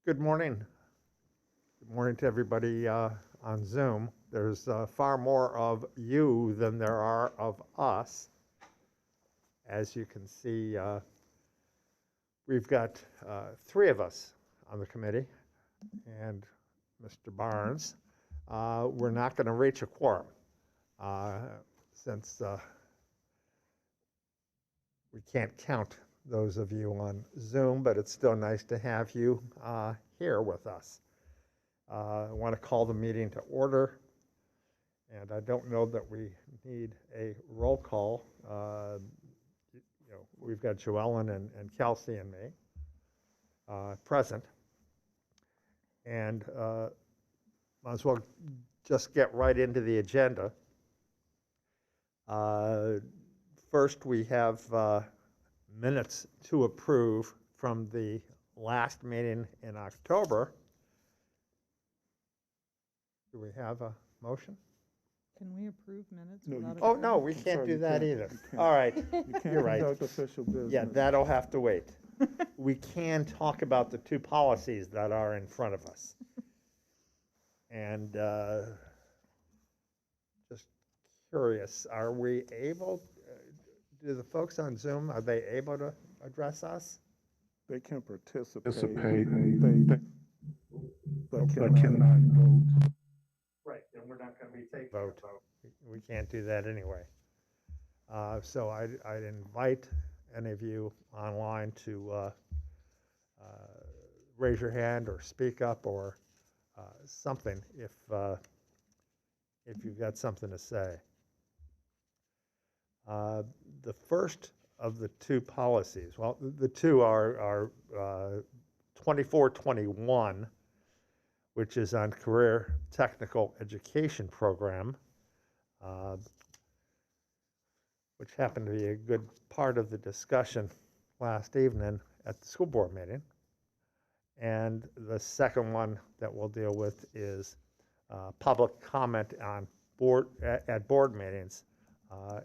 Good morning. Good morning to everybody on Zoom. There's far more of you than there are of us. As you can see, we've got three of us on the committee and Mr. Barnes. We're not going to reach a quorum since we can't count those of you on Zoom, but it's still nice to have you here with us. I want to call the meeting to order, and I don't know that we need a roll call. We've got Joellen and Kelsey and me present, and might as well just get right into the agenda. First, we have minutes to approve from the last meeting in October. Do we have a motion? Can we approve minutes? No, without you a Oh, quorum? no, we can't do that either. All right, You can't you're right. conduct official business. Yeah, that'll have to wait. We can talk about the two policies that are in front of us. And just curious, are we able, do the folks on Zoom, are they able to address us? They can participate, But cannot vote. Right, and we're not going to be taking a vote. We can't do that anyway. So I'd invite any of you online to raise your hand or speak up or something if you've got something to say. The first of the two policies, well, the two are 2421, which is on Career Technical Education Program, which happened to be a good part of the discussion last evening at the school board meeting. And the second one that we'll deal with is public comment on at board meetings.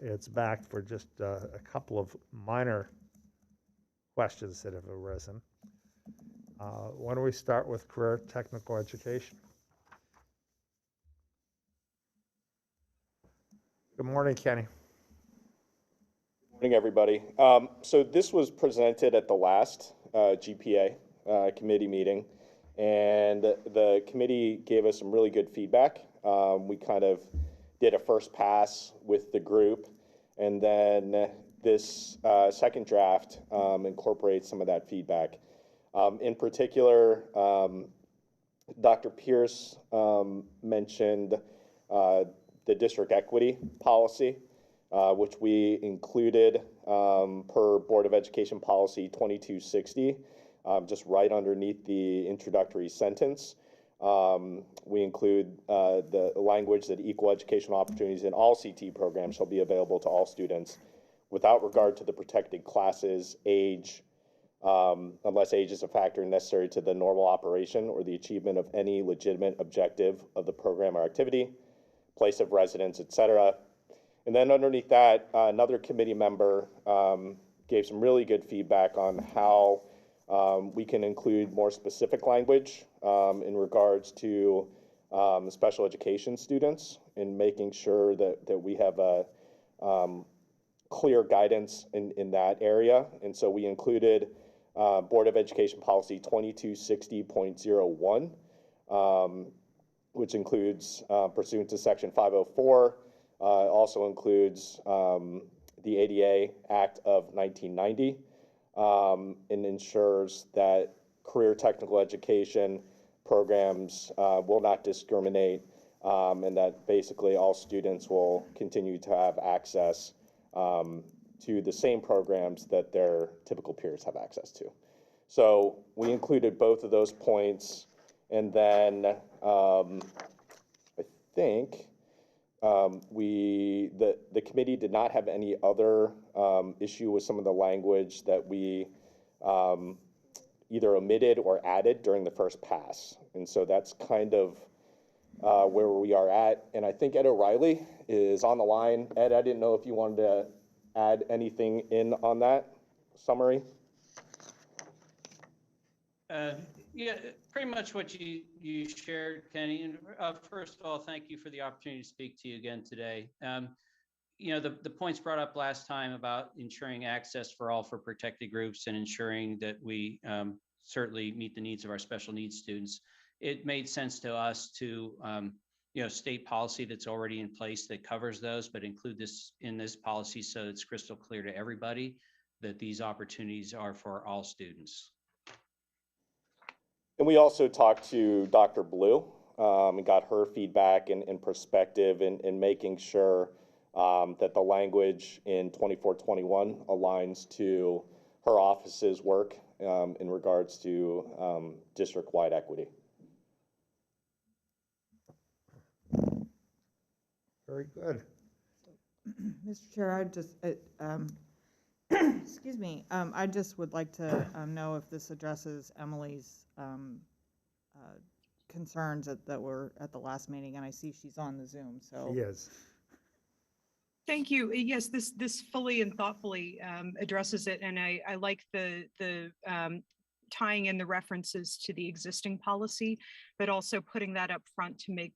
It's back for just a couple of minor questions that have arisen. Why don't we start with career technical education? Good morning, Kenny. Good morning, everybody. So this was presented at the last GPA committee meeting, and the committee gave us some really good feedback. We kind of did a first pass with the group, and then this second draft incorporates some of that feedback. In particular, Dr. Pierce mentioned the district equity policy, which we included per Board of Education Policy 2260, just right underneath the introductory sentence. We include the language that equal educational opportunities in all CT programs shall be available to all students without regard to the protected classes, age, unless age is a factor necessary to the normal operation or the achievement of any legitimate objective of the program or activity, place of residence, etc. And then underneath that, another committee member gave some really good feedback on how we can include more specific language in regards to special education students and making sure that we have a clear guidance in that area. And so we included Board of Education Policy 2260.01, which includes pursuant to Section 504, also includes the ADA Act of 1990, and ensures that career technical education programs will not discriminate, and that basically all students will continue to have access to the same programs that their typical peers have access to. So we included both of those points, and then I think the committee did not have any other issue with some of the language that we either omitted or added during the first pass. And so that's kind of where we are at. And I think Ed O'Reilly is on the line. Ed, I didn't know if you wanted to add anything in on that summary. Yeah, pretty much what you shared, Kenny. And first of all, thank you for the opportunity to speak to you again today. You know, the points brought up last time about ensuring access for all for protected groups and ensuring that we certainly meet the needs of our special needs students. It made sense to us to, you know, state policy that's already in place that covers those, but include this in this policy so it's crystal clear to everybody that these opportunities are for all students. And we also talked to Dr. Blue and got her feedback and perspective in making sure that the language in 2421 aligns to her office's work in regards to district-wide equity. Very good. Mr. Chair, I just, excuse me, I just would like to know if this addresses Emily's concerns that were at the last meeting, and I see she's on the Zoom, so. She is. Thank you. Yes, this fully and thoughtfully addresses it, and I like the tying in the references to the existing policy, but also putting that up front to make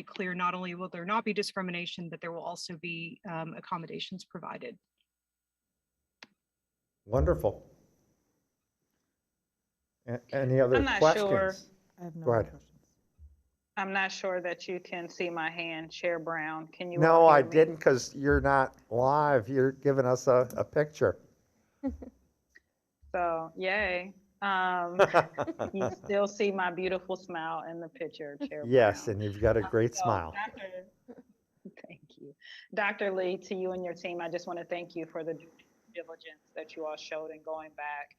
clear not only will there not be discrimination, but there will also be accommodations provided. Wonderful. Any other I'm not questions? sure. I have no Go more ahead. questions. I'm not sure that you can see my hand, Chair Brown. Can you? No, all I hear me? didn't, because you're not live. You're giving us a picture. So, yay. You still see my beautiful smile in the picture, Chair Brown. Yes, and you've got a great So, smile. Thank you. Dr. Lee, to you and your team, I just want to thank you for the diligence that you all showed in going back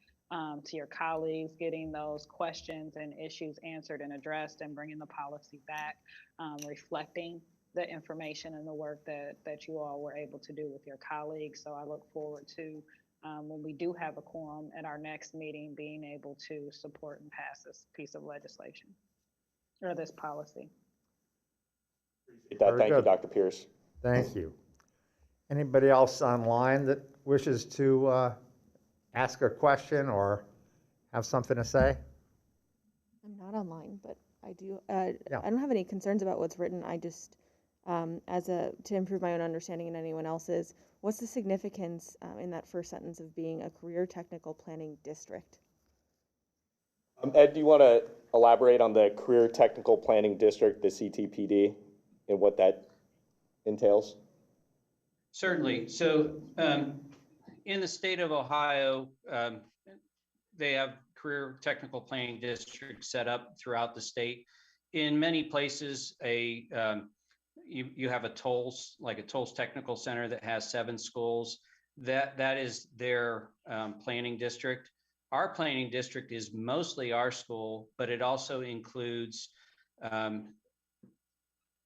to your colleagues, getting those questions and issues answered and addressed, and bringing the policy back, reflecting the information and the work that you all were able to do with your colleagues. So I look forward to when we do have a quorum at our next meeting, being able to support and pass this piece of legislation or this policy. Very Thank you, good. Dr. Pierce. Thank you. Anybody else online that wishes to ask a question or have something to say? I'm not online, but I do. I don't have any concerns about what's written. I just, to improve my own understanding and anyone else's, what's the significance in that first sentence of being a career technical planning district? Ed, do you want to elaborate on the Career Technical Planning District, the CTPD, and what that entails? Certainly. So in the state of Ohio, they have career technical planning districts set up throughout the state. In many places, you have a TOLS, like a TOLS Technical Center that has 7 schools. That is their planning district. Our planning district is mostly our school, but it also includes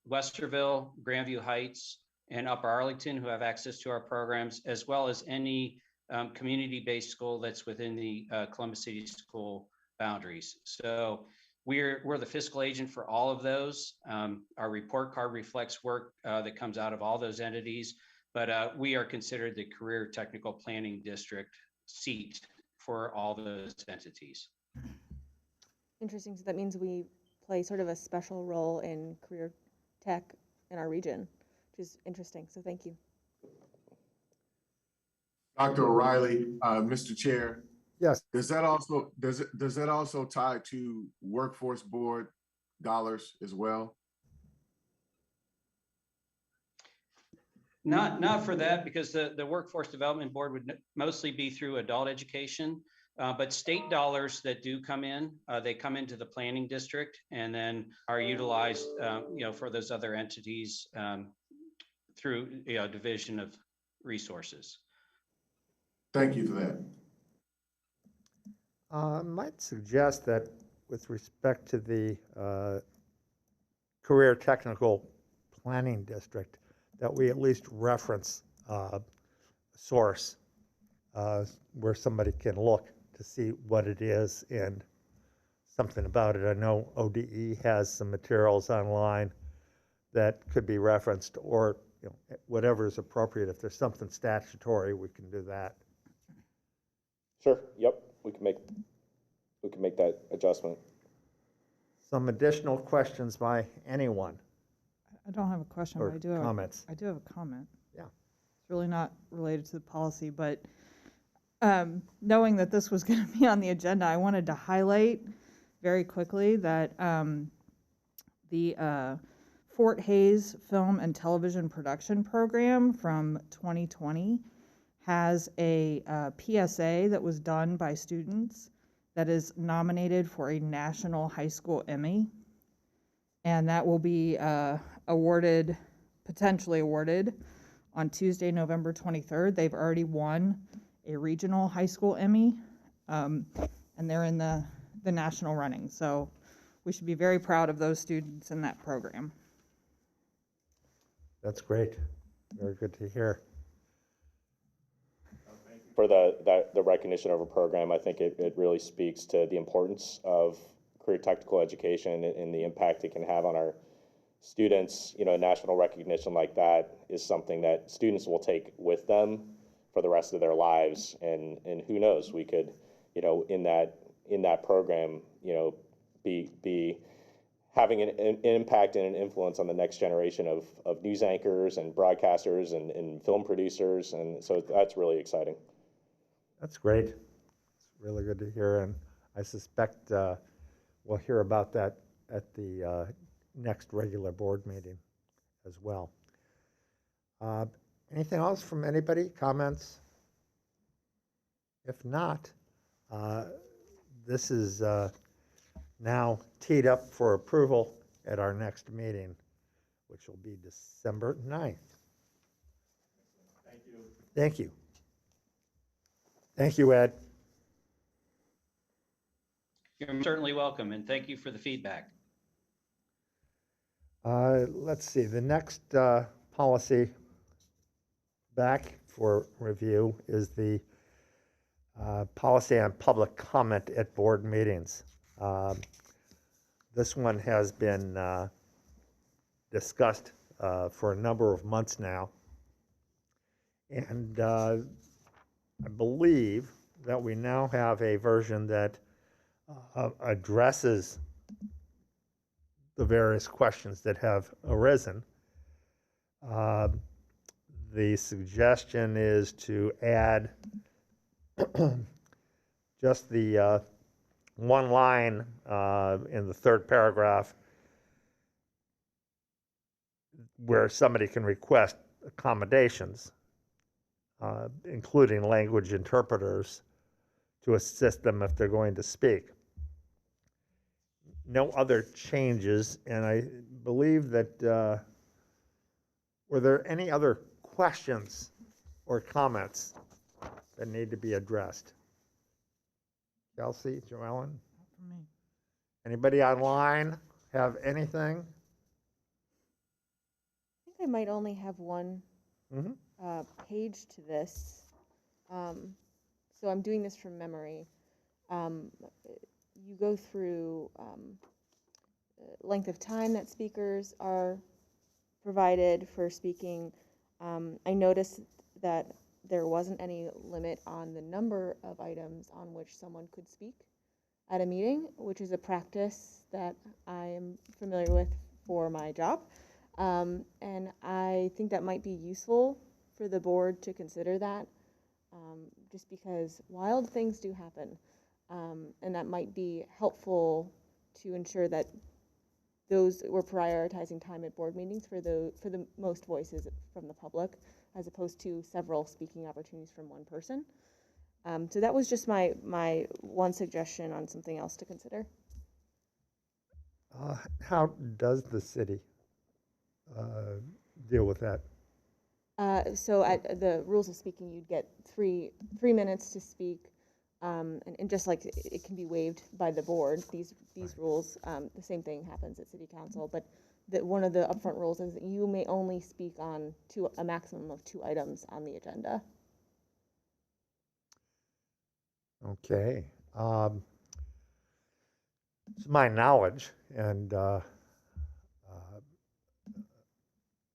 Westerville, Grandview Heights, and Upper Arlington, who have access to our programs, as well as any community-based school that's within the Columbus City School boundaries. So we're the fiscal agent for all of those. Our report card reflects work that comes out of all those entities, but we are considered the Career Technical Planning District seat for all those entities. Interesting. So that means we play sort of a special role in career tech in our region, which is interesting. So thank you. Dr. O'Reilly, Mr. Chair, Yes. does that also tie to workforce board dollars as well? Not for that, because the Workforce Development Board would mostly be through adult education, but state dollars that do come in, they come into the planning district and then are utilized, for those other entities through division of resources. Thank you for that. I might suggest that with respect to the Career Technical Planning District, that we at least reference a source where somebody can look to see what it is and something about it. I know ODE has some materials online that could be referenced, or whatever is appropriate. If there's something statutory, we can do that. Sure. Yep. We can make that adjustment. Some additional questions by anyone I don't have a question, or but I comments? do have a comment. Yeah. It's really not related to the policy, but knowing that this was going to be on the agenda, I wanted to highlight very quickly that the Fort Hayes Film and Television Production Program from 2020 has a PSA that was done by students that is nominated for a National High School Emmy. And that will be potentially awarded on Tuesday, November 23rd. They've already won a regional high school Emmy, and they're in the national running. So we should be very proud of those students in that program. That's great. Very good to hear. For the recognition of a program, I think it really speaks to the importance of career technical education and the impact it can have on our students. You know, national recognition like that is something that students will take with them for the rest of their lives. And who knows, we could, you know, in that program, you know, be having an impact and an influence on the next generation of news anchors and broadcasters and film producers. And so that's really exciting. That's great. It's really good to hear, and I suspect we'll hear about that at the next regular board meeting as well. Anything else from anybody? Comments? If not, this is now teed up for approval at our next meeting, which will be December 9th. Thank you. Thank you. Thank you, Ed. You're certainly welcome, and thank you for the feedback. Let's see, the next policy back for review is the policy on public comment at board meetings. This one has been discussed for a number of months now. And I believe that we now have a version that addresses the various questions that have arisen. The suggestion is to add just the one line in the third paragraph where somebody can request accommodations, including language interpreters to assist them if they're going to speak. No other changes, and I believe that, were there any other questions or comments that need to be addressed? Kelsey, Joellen? For me. Anybody online have anything? I think I might only have one Mm-hmm. page to this. So I'm doing this from memory. You go through length of time that speakers are provided for speaking. I noticed that there wasn't any limit on the number of items on which someone could speak at a meeting, which is a practice that I am familiar with for my job. And I think that might be useful for the board to consider that, just because wild things do happen. And that might be helpful to ensure that we're prioritizing time at board meetings for the most voices from the public, as opposed to several speaking opportunities from one person. So that was just my one suggestion on something else to consider. How does the city deal with that? So at the rules of speaking, you'd get three minutes to speak, and just like it can be waived by the board, these rules, the same thing happens at city council, but one of the upfront rules is that you may only speak on a maximum of 2 items on the agenda. Okay. To my knowledge, and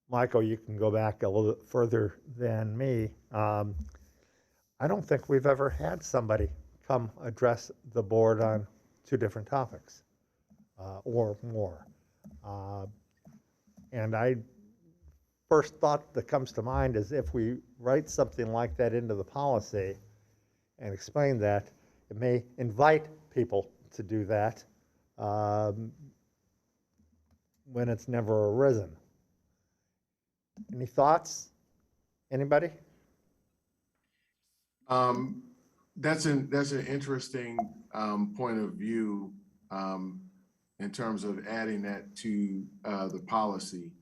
Michael, you can go back a little bit further than me. I don't think we've ever had somebody come address the board on 2 different topics. or more. And I first thought that comes to mind is if we write something like that into the policy and explain that, it may invite people to do that when it's never arisen. Any thoughts? Anybody? That's an interesting point of view um, in terms of adding that to the policy.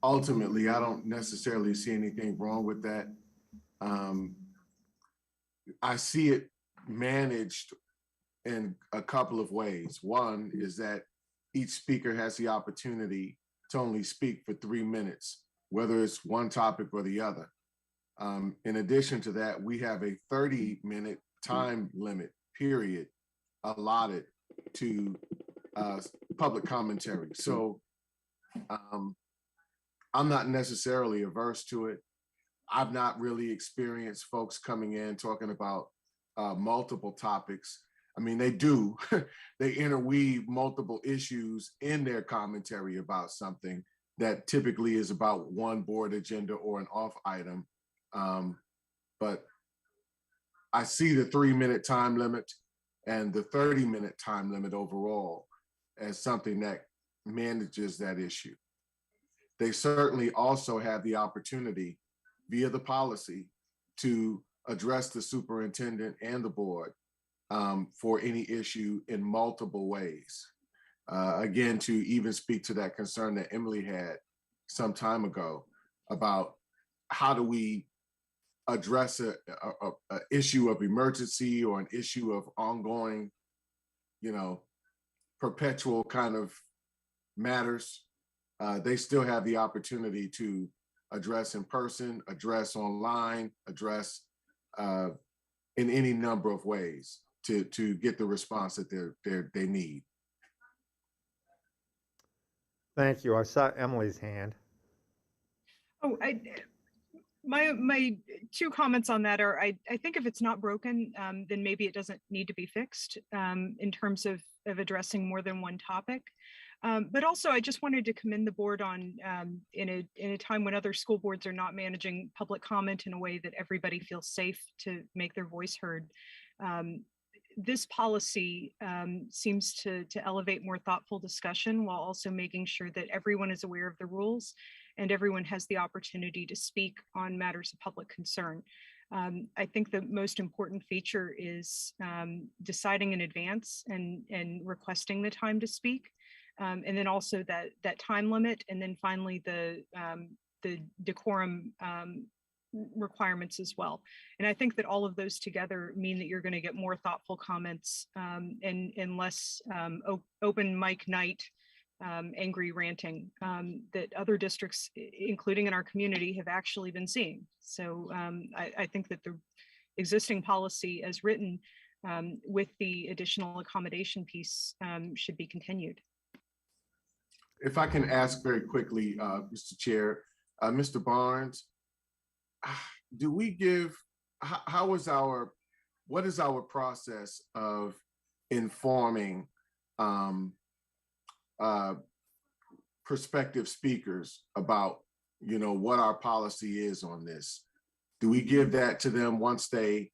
Ultimately, I don't necessarily see anything wrong with that. I see it managed in a couple of ways. One is that each speaker has the opportunity to only speak for 3 minutes, whether it's one topic or the other. In addition to that, we have a 30-minute time limit period allotted to public commentary. So I'm not necessarily averse to it. I've not really experienced folks coming in talking about multiple topics. I mean, they do, they interweave multiple issues in their commentary about something that typically is about one board agenda or an off item. But I see the 3-minute time limit and the 30-minute time limit overall as something that manages that issue. They certainly also have the opportunity via the policy to address the superintendent and the board for any issue in multiple ways. Again, to even speak to that concern that Emily had some time ago about how do we address a issue of emergency or an issue of ongoing, perpetual kind of matters. They still have the opportunity to address in person, address online, address in any number of ways to get the response that they need. Thank you. I saw Emily's hand. Oh, my two comments on that are, I think if it's not broken, then maybe it doesn't need to be fixed in terms of addressing more than one topic. But also, I just wanted to commend the board on in a time when other school boards are not managing public comment in a way that everybody feels safe to make their voice heard. This policy seems to elevate more thoughtful discussion while also making sure that everyone is aware of the rules and everyone has the opportunity to speak on matters of public concern. I think the most important feature is deciding in advance and requesting the time to speak. And then also that time limit, and then finally the decorum requirements as well. And I think that all of those together mean that you're going to get more thoughtful comments and less open mic night angry ranting that other districts, including in our community, have actually been seeing. So I think that the existing policy as written with the additional accommodation piece should be continued. If I can ask very quickly, Mr. Chair, Mr. Barnes, do we give, what is our process of informing prospective speakers about, what our policy is on this? Do we give that to them once they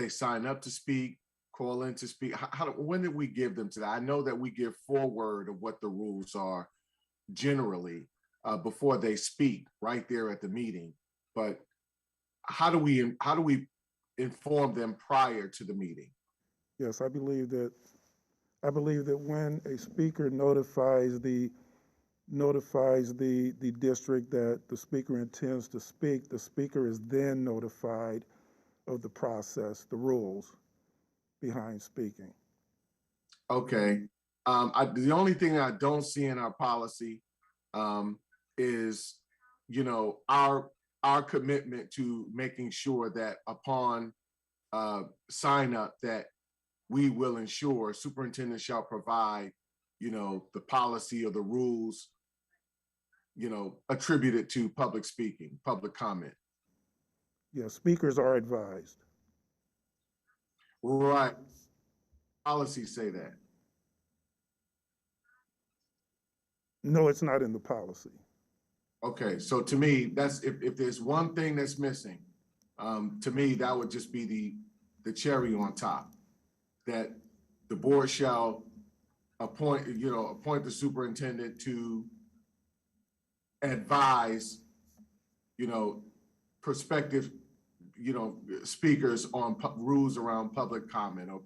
sign up to speak, call in to speak? When did we give them to that? I know that we give forward of what the rules are generally before they speak right there at the meeting. But how do we inform them prior to the meeting? Yes, I believe that when a speaker notifies the district that the speaker intends to speak, the speaker is then notified of the process, the rules behind speaking. Okay. The only thing I don't see in our policy is, our commitment to making sure that upon sign up that we will ensure superintendent shall provide, the policy or the rules, attributed to public speaking, public comment. Yeah, speakers are advised. Right. Policies say that. No, it's not in the policy. Okay, so to me, that's, if there's one thing that's missing, to me, that would just be the cherry on top. That the board shall appoint the superintendent to advise, prospective, speakers on rules around public comment, or,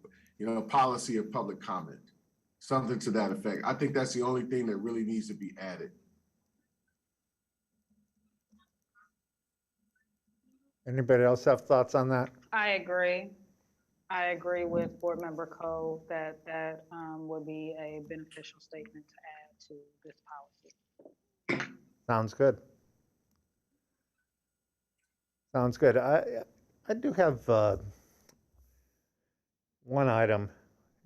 policy of public comment, something to that effect. I think that's the only thing that really needs to be added. Anybody else have thoughts on that? I agree. I agree with Board Member Cole that would be a beneficial statement to add to this policy. Sounds good. Sounds good. I do have one item,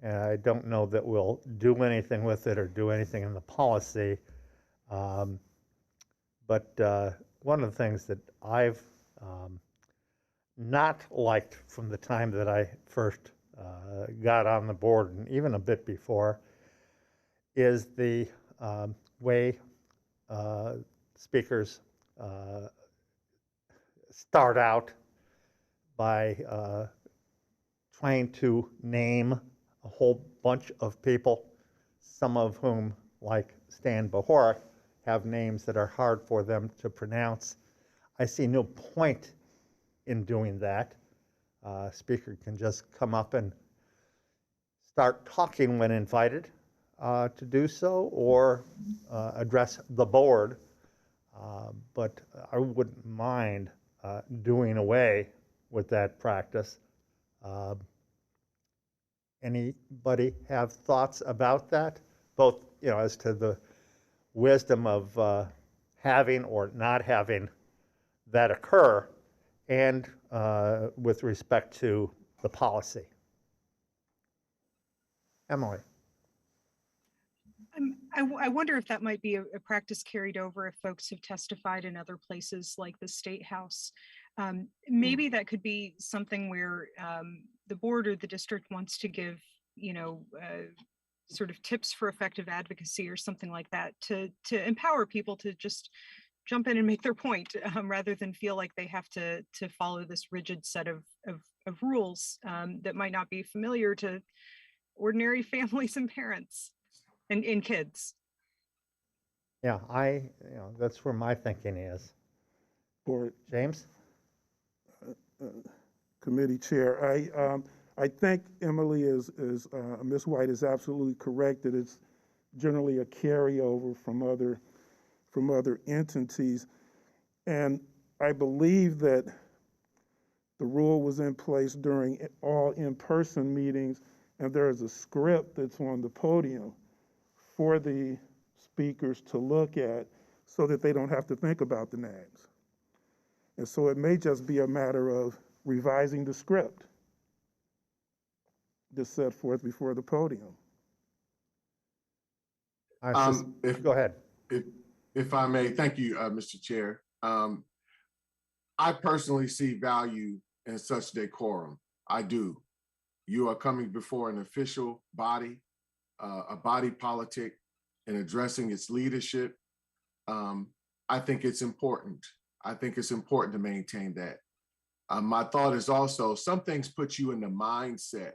and I don't know that we'll do anything with it or do anything in the policy. But one of the things that I've not liked from the time that I first got on the board, and even a bit before, is the way speakers start out by trying to name a whole bunch of people, some of whom, like Stan Bohorik, have names that are hard for them to pronounce. I see no point in doing that. Speaker can just come up and start talking when invited to do so, or address the board. But I wouldn't mind doing away with that practice. Anybody have thoughts about that? Both, as to the wisdom of having or not having that occur, and with respect to the policy. Emily. I wonder if that might be a practice carried over if folks have testified in other places like the State House. Maybe that could be something where the board or the district wants to give, sort of tips for effective advocacy or something like that to empower people to just jump in and make their point, rather than feel like they have to follow this rigid set of rules that might not be familiar to ordinary families and parents and kids. Yeah, that's where my thinking is. Board James? Committee Chair, I think Emily Ms. White is absolutely correct that it's generally a carryover from other entities. And I believe that the rule was in place during all in-person meetings, and there is a script that's on the podium for the speakers to look at so that they don't have to think about the names. And so it may just be a matter of revising the script that's set forth before the podium. Go ahead. If I may, thank you, Mr. Chair. I personally see value in such decorum. I do. You are coming before an official body, a body politic, and addressing its leadership. I think it's important. I think it's important to maintain that. My thought is also, some things put you in the mindset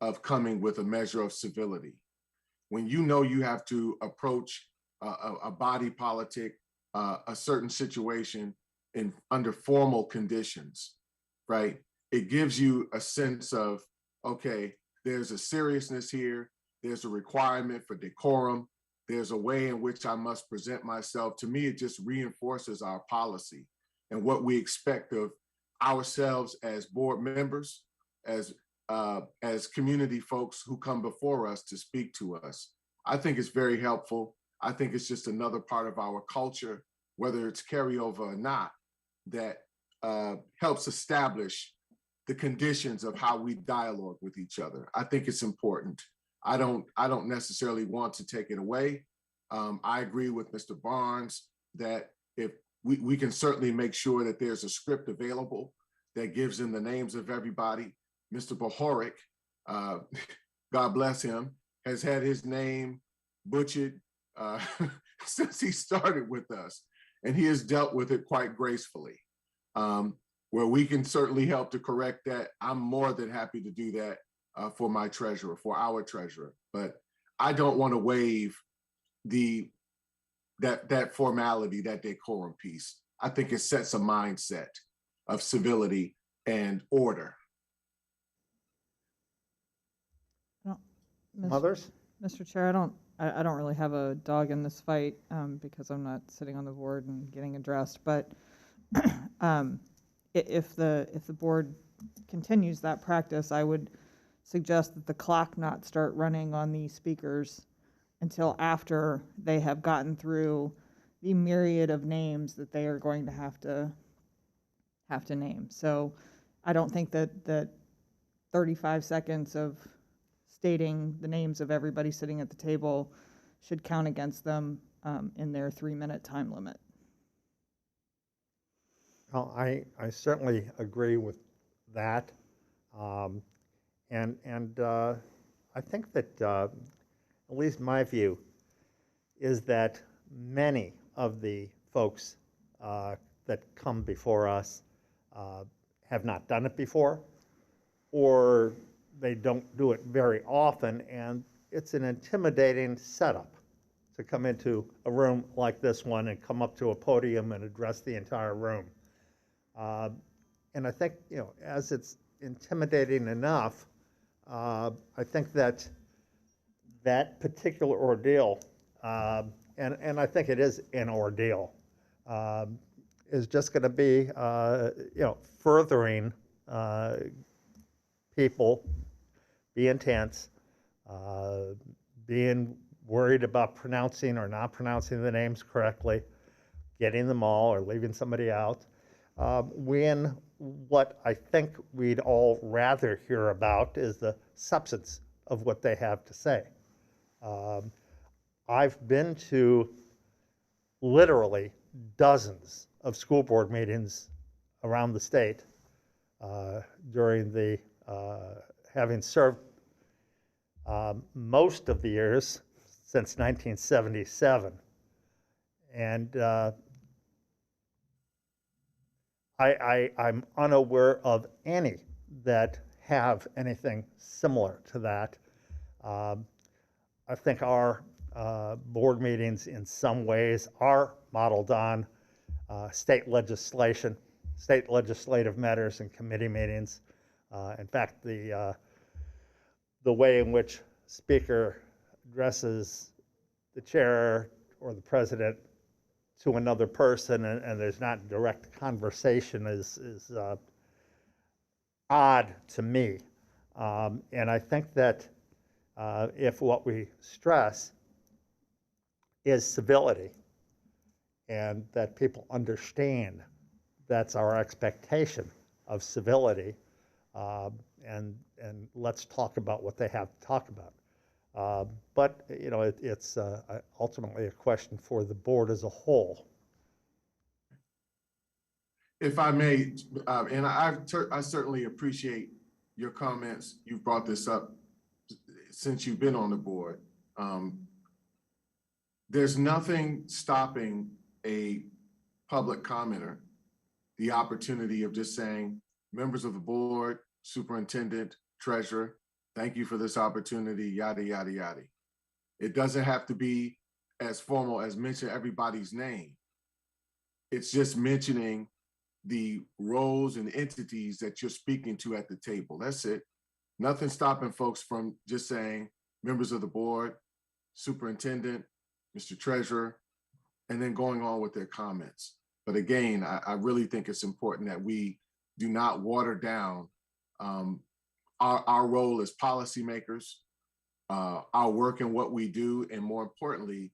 of coming with a measure of civility. When you know you have to approach a body politic, a certain situation under formal conditions, right? It gives you a sense of, okay, there's a seriousness here. There's a requirement for decorum. There's a way in which I must present myself. To me, it just reinforces our policy and what we expect of ourselves as board members, as community folks who come before us to speak to us. I think it's very helpful. I think it's just another part of our culture, whether it's carryover or not, that helps establish the conditions of how we dialogue with each other. I think it's important. I don't necessarily want to take it away. I agree with Mr. Barnes that if we can certainly make sure that there's a script available that gives them the names of everybody. Mr. Bohorik, God bless him, has had his name butchered since he started with us, and he has dealt with it quite gracefully. Where we can certainly help to correct that, I'm more than happy to do that for my treasurer, for our treasurer. But I don't want to waive that formality, that decorum piece. I think it sets a mindset of civility and order. Others? Mr. Chair, I don't really have a dog in this fight because I'm not sitting on the board and getting addressed. But if the board continues that practice, I would suggest that the clock not start running on the speakers until after they have gotten through the myriad of names that they are going to have to name. So I don't think that 35 seconds of stating the names of everybody sitting at the table should count against them in their 3-minute time limit. Well, I certainly agree with that. I think that, at least my view, is that many of the folks that come before us have not done it before, or they don't do it very often, and it's an intimidating setup to come into a room like this one and come up to a podium and address the entire room. And I think, as it's intimidating enough, I think that particular ordeal, and I think it is an ordeal, is just going to be, furthering people being tense, being worried about pronouncing or not pronouncing the names correctly, getting them all or leaving somebody out. When what I think we'd all rather hear about is the substance of what they have to say. I've been to literally dozens of school board meetings around the state during the, having served most of the years since 1977. And I'm unaware of any that have anything similar to that. I think our board meetings in some ways are modeled on state legislation, state legislative matters and committee meetings. In fact, the way in which speaker addresses the chair or the president to another person and there's not direct conversation is odd to me. And I think that if what we stress is civility and that people understand that's our expectation of civility, and let's talk about what they have to talk about. But it's ultimately a question for the board as a whole. If I may, and I certainly appreciate your comments. You've brought this up since you've been on the board. There's nothing stopping a public commenter the opportunity of just saying, members of the board, superintendent, treasurer, thank you for this opportunity, yada, yada, yada. It doesn't have to be as formal as mention everybody's name. It's just mentioning the roles and entities that you're speaking to at the table. That's it. Nothing stopping folks from just saying members of the board, superintendent, Mr. Treasurer, and then going on with their comments. But again, I really think it's important that we do not water down our role as policymakers, our work and what we do, and more importantly,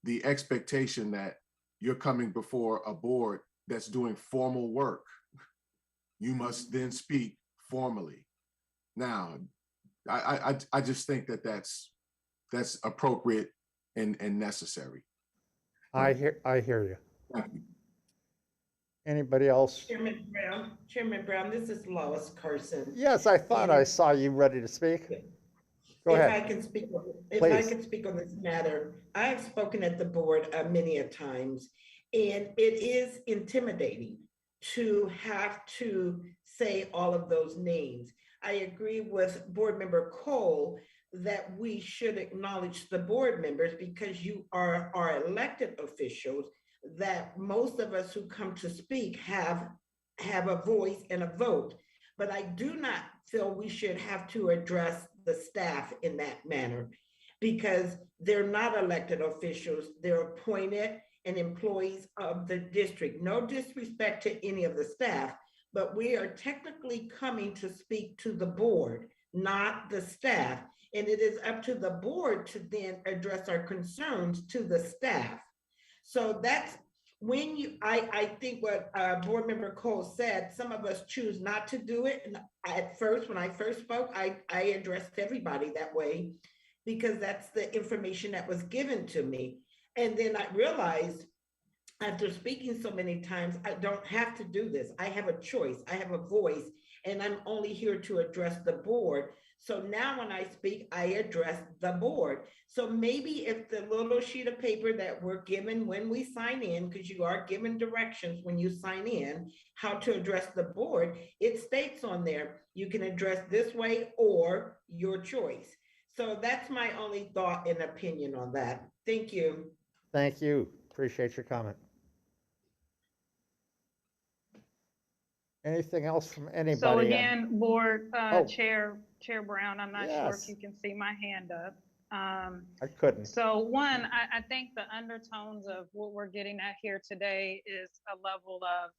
the expectation that you're coming before a board that's doing formal work. You must then speak formally. Now, I just think that that's appropriate and necessary. I hear you. Thank you. Anybody else? Chairman Brown, this is Lois Carson. Yes, I thought I saw you ready to speak. Go If ahead. I can speak, if I Please. can speak on this matter, I have spoken at the board many a times, and it is intimidating to have to say all of those names. I agree with Board Member Cole that we should acknowledge the board members because you are our elected officials, that most of us who come to speak have a voice and a vote. But I do not feel we should have to address the staff in that manner because they're not elected officials, they're appointed and employees of the district. No disrespect to any of the staff, but we are technically coming to speak to the board, not the staff. And it is up to the board to then address our concerns to the staff. So that's when I think what Board Member Cole said, some of us choose not to do it. And at first, when I first spoke, I addressed everybody that way because that's the information that was given to me. And then I realized after speaking so many times, I don't have to do this. I have a choice, I have a voice, and I'm only here to address the board. So now when I speak, I address the board. So maybe if the little sheet of paper that we're given when we sign in, because you are given directions when you sign in, how to address the board, it states on there, you can address this way or your choice. So that's my only thought and opinion on that. Thank you. Thank you. Appreciate your comment. Anything else from anybody? So again, Board Oh. Chair Brown, I'm not sure if Yes. you can see my hand up. I couldn't. So one, I think the undertones of what we're getting at here today is a level of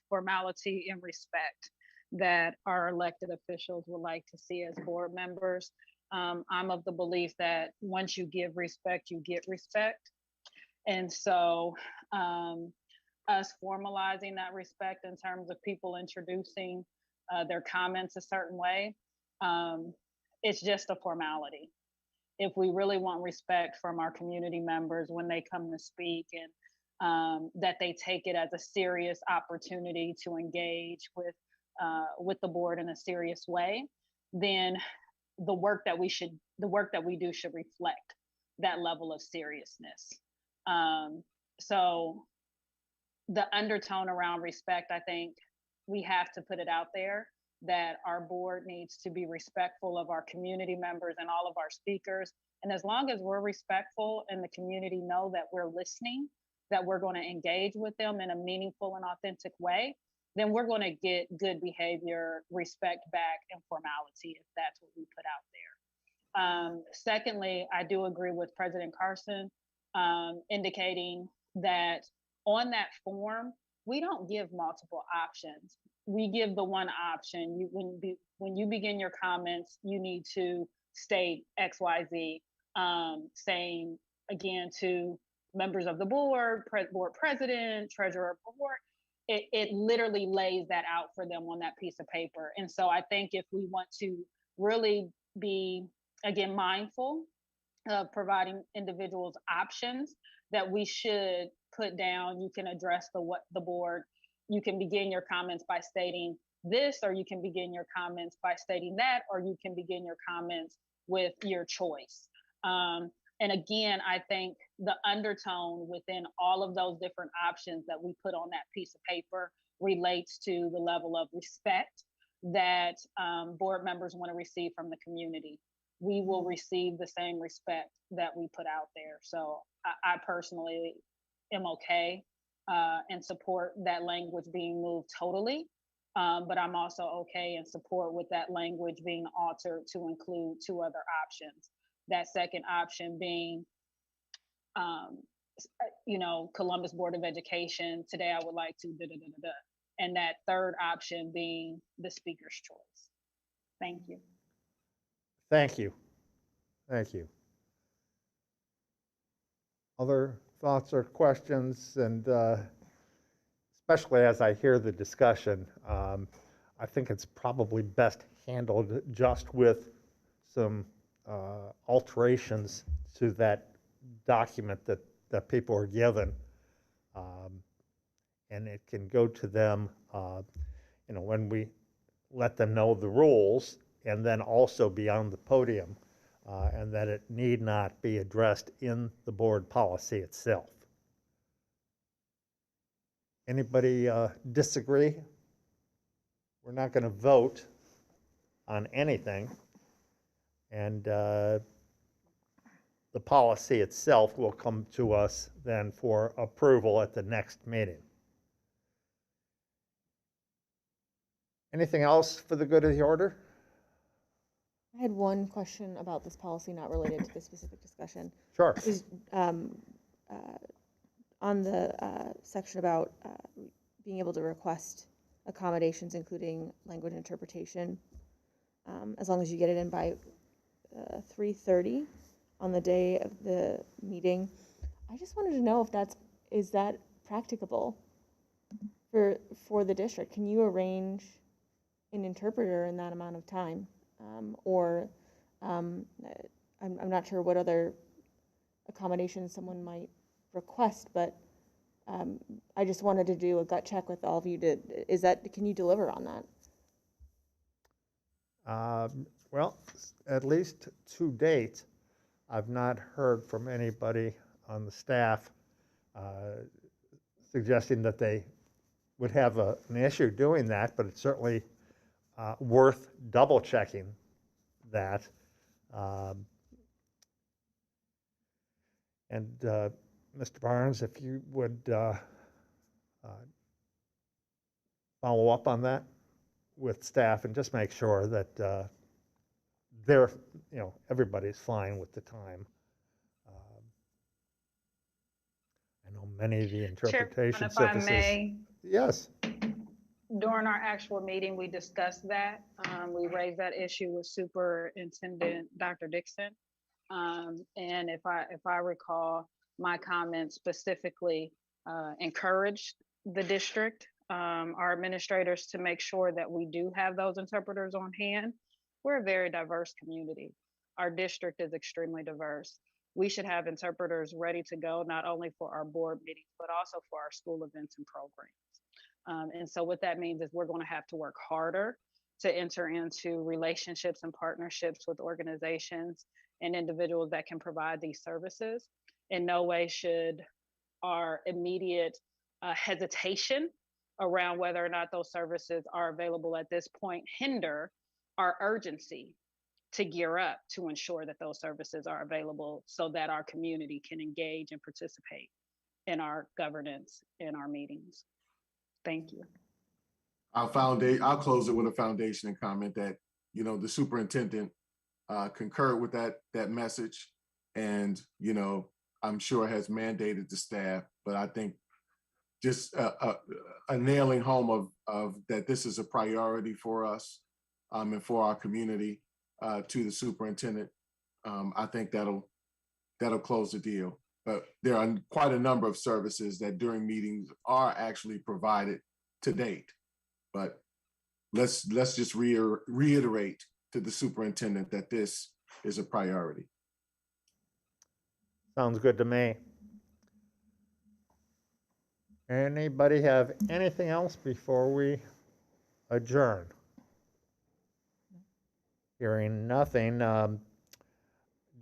formality and respect that our elected officials would like to see as board members. I'm of the belief that once you give respect, you get respect. And so us formalizing that respect in terms of people introducing their comments a certain way, it's just a formality. If we really want respect from our community members when they come to speak and that they take it as a serious opportunity to engage with the board in a serious way, then the work that we do should reflect that level of seriousness. So the undertone around respect, I think we have to put it out there that our board needs to be respectful of our community members and all of our speakers. And as long as we're respectful and the community know that we're listening, that we're going to engage with them in a meaningful and authentic way, then we're going to get good behavior, respect back, and formality if that's what we put out there. Secondly, I do agree with President Carson indicating that on that form, we don't give multiple options. We give the one option. When you begin your comments, you need to state XYZ, saying again to members of the board, board president, treasurer of the board. It literally lays that out for them on that piece of paper. And so I think if we want to really be, again, mindful of providing individuals options, that we should put down, you can address the board. You can begin your comments by stating this, or you can begin your comments by stating that, or you can begin your comments with your choice. And again, I think the undertone within all of those different options that we put on that piece of paper relates to the level of respect that board members want to receive from the community. We will receive the same respect that we put out there. So I personally am okay and support that language being moved totally. But I'm also okay and support with that language being altered to include two other options. That second option being, Columbus Board of Education, today I would like to da, da, da, da, da. And that third option being the speaker's choice. Thank you. Thank you. Thank you. Other thoughts or questions? And especially as I hear the discussion, I think it's probably best handled just with some alterations to that document that people are given. And it can go to them, when we let them know the rules, and then also be on the podium and that it need not be addressed in the board policy itself. Anybody disagree? We're not going to vote on anything, and the policy itself will come to us then for approval at the next meeting. Anything else for the good of the order? I had one question about this policy not related to the specific discussion. Sure. Is on the section about being able to request accommodations, including language interpretation, as long as you get it in by 3:30 on the day of the meeting. I just wanted to know if is that practicable for the district? Can you arrange an interpreter in that amount of time? I'm not sure what other accommodations someone might request, but I just wanted to do a gut check with all of you. Can you deliver on that? Well, at least to date, I've not heard from anybody on the staff suggesting that they would have an issue doing that, but it's certainly worth double checking that. Mr. Barnes, if you would follow up on that with staff and just make sure that everybody's fine with the time. I know many of the interpretation Chairman, if I services. may, Yes. during our actual meeting, we discussed that. We raised that issue with Superintendent Dr. Dixon. And if I recall, my comments specifically encouraged the district, our administrators, to make sure that we do have those interpreters on hand. We're a very diverse community. Our district is extremely diverse. We should have interpreters ready to go, not only for our board meetings, but also for our school events and programs. And so what that means is we're going to have to work harder to enter into relationships and partnerships with organizations and individuals that can provide these services. In no way should our immediate hesitation around whether or not those services are available at this point hinder our urgency to gear up to ensure that those services are available so that our community can engage and participate in our governance in our meetings. Thank you. I'll close it with a foundation and comment that, the superintendent concurred with that message, and, I'm sure has mandated the staff, but I think just a nailing home of that this is a priority for us and for our community to the superintendent. I think that'll close the deal. But there are quite a number of services that during meetings are actually provided to date. But let's just reiterate to the superintendent that this is a priority. Sounds good to me. Anybody have anything else before we adjourn? Hearing nothing,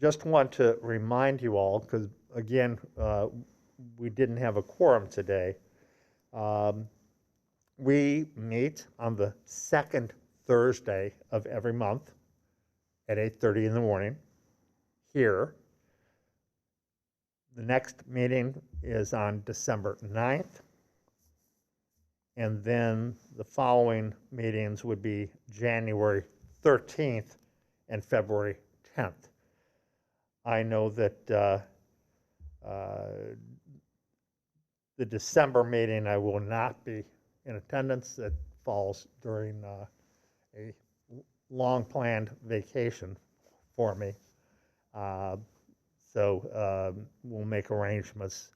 just want to remind you all, because again, we didn't have a quorum today. We meet on the second Thursday of every month at 8:30 in the morning here. The next meeting is on December 9th. And then the following meetings would be January 13th and February 10th. I know that the December meeting I will not be in attendance. It falls during a long planned vacation for me. So we'll make arrangements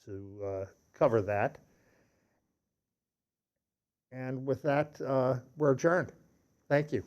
to cover that. And with that, we're adjourned. Thank you.